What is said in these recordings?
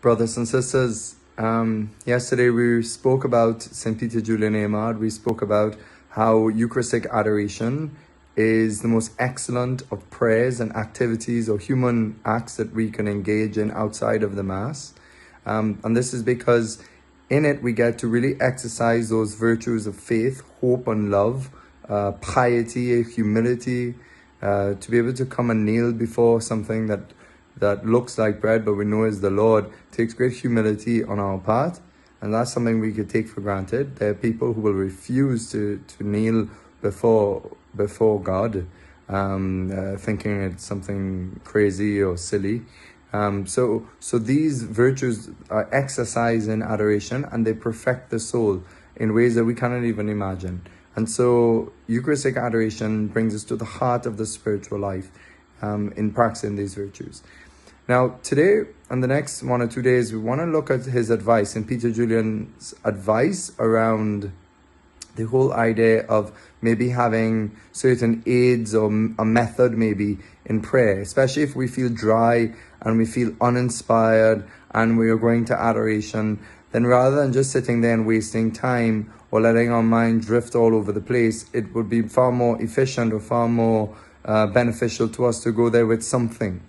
Brothers and sisters, yesterday we spoke about St. Peter Julian Eymard. We spoke about how Eucharistic adoration is the most excellent of prayers and activities or human acts that we can engage in outside of the Mass. And this is because in it we get to really exercise those virtues of faith, hope and love, piety, humility, to be able to come and kneel before something that looks like bread, but we know is the Lord, takes great humility on our part. And that's something we could take for granted. There are people who will refuse to kneel before God, thinking it's something crazy or silly. So these virtues are exercised in adoration, and they perfect the soul in ways that we cannot even imagine. And so Eucharistic adoration brings us to the heart of the spiritual life in practicing these virtues. Now, today and the next 1 or 2 days, we want to look at his advice, and Peter Julian's advice around the whole idea of maybe having certain aids or a method maybe in prayer, especially if we feel dry and we feel uninspired and we are going to adoration. Then rather than just sitting there and wasting time or letting our mind drift all over the place, it would be far more efficient or far more beneficial to us to go there with something.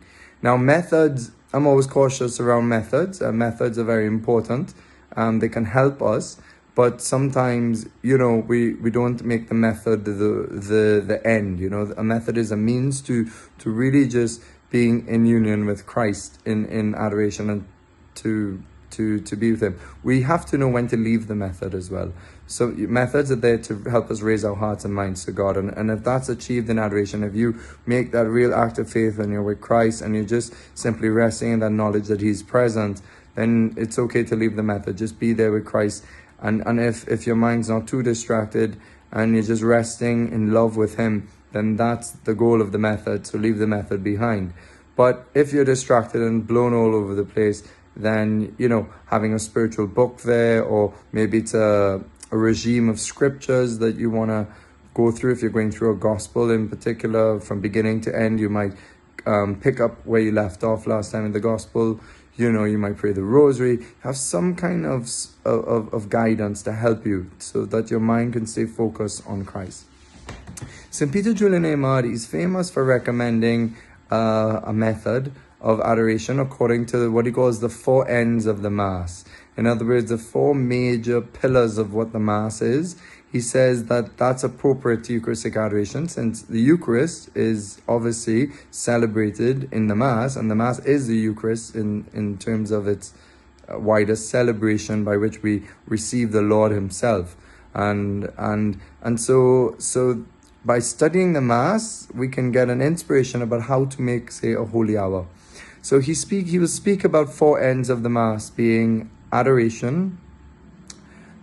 Now, methods, I'm always cautious around methods. Methods are very important. They can help us, but sometimes, we don't make the method the end. A method is a means to really just being in union with Christ in adoration and to be with him. We have to know when to leave the method as well. So methods are there to help us raise our hearts and minds to God. And if that's achieved in adoration, if you make that real act of faith and you're with Christ and you're just simply resting in that knowledge that he's present, then it's okay to leave the method. Just be there with Christ. And if your mind's not too distracted and you're just resting in love with him, then that's the goal of the method. So leave the method behind. But if you're distracted and blown all over the place, then, having a spiritual book there, or maybe it's a regime of scriptures that you want to go through. If you're going through a gospel in particular, from beginning to end, you might pick up where you left off last time in the gospel. You might pray the rosary, have some kind of guidance to help you so that your mind can stay focused on Christ. St. Peter Julian Eymard is famous for recommending a method of adoration according to what he calls the 4 ends of the Mass. In other words, the 4 major pillars of what the Mass is. He says that that's appropriate to Eucharistic adoration, since the Eucharist is obviously celebrated in the Mass, and the Mass is the Eucharist in terms of its widest celebration by which we receive the Lord himself. And so by studying the Mass, we can get an inspiration about how to make, say, a holy hour. So he will speak about 4 ends of the Mass, being adoration,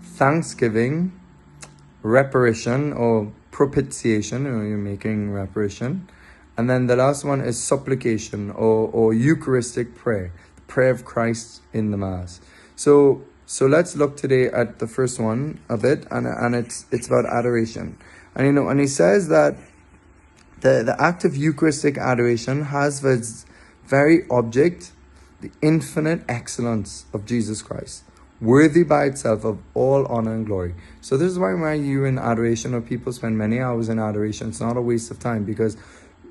thanksgiving, reparation or propitiation, you're making reparation, and then the last one is supplication or Eucharistic prayer, the prayer of Christ in the Mass. So let's look today at the first one a bit, and it's about adoration. And he says that the act of Eucharistic adoration has for its very object the infinite excellence of Jesus Christ, worthy by itself of all honor and glory. So this is why you in adoration, or people spend many hours in adoration, it's not a waste of time, because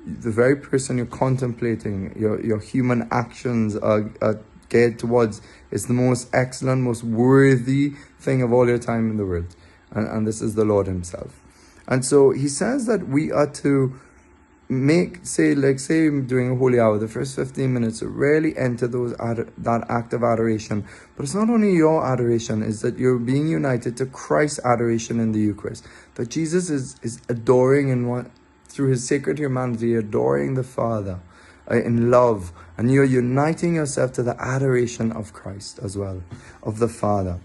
the very person you're contemplating, your human actions are geared towards, is the most excellent, most worthy thing of all your time in the world. And this is the Lord himself. And so he says that we are to make, say during a holy hour, the first 15 minutes, really enter that act of adoration. But it's not only your adoration, is that you're being united to Christ's adoration in the Eucharist. That Jesus is adoring through his sacred humanity, adoring the Father in love. And you're uniting yourself to the adoration of Christ as well, of the Father.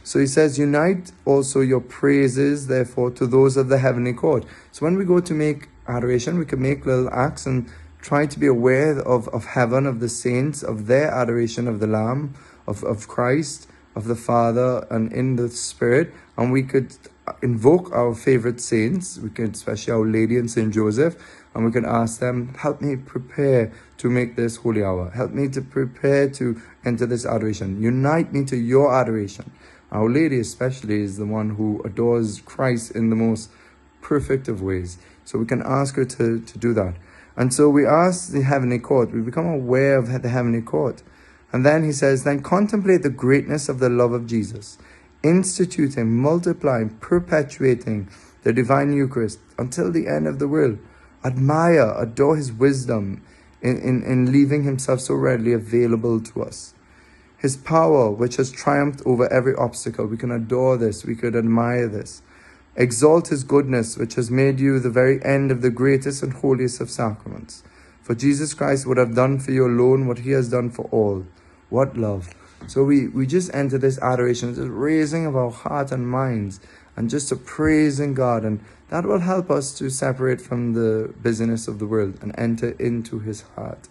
So he says, unite also your praises, therefore, to those of the heavenly court. So when we go to make adoration, we can make little acts and try to be aware of heaven, of the saints, of their adoration of the Lamb, of Christ, of the Father, and in the Spirit. And we could invoke our favorite saints. We could, especially Our Lady and Saint Joseph, And we can ask them, help me prepare to make this holy hour. Help me to prepare to enter this adoration. Unite me to your adoration. Our Lady especially is the one who adores Christ in the most perfect of ways. So we can ask her to do that. And so we ask the heavenly court. We become aware of the heavenly court. And then he says, then contemplate the greatness of the love of Jesus, instituting, multiplying, perpetuating the divine Eucharist until the end of the world. Admire, adore his wisdom in leaving himself so readily available to us. His power, which has triumphed over every obstacle. We can adore this. We could admire this. Exalt his goodness, which has made you the very end of the greatest and holiest of sacraments. For Jesus Christ would have done for you alone what he has done for all. What love. So we just enter this adoration, this raising of our heart and minds, and just to praising God. And that will help us to separate from the busyness of the world and enter into his heart.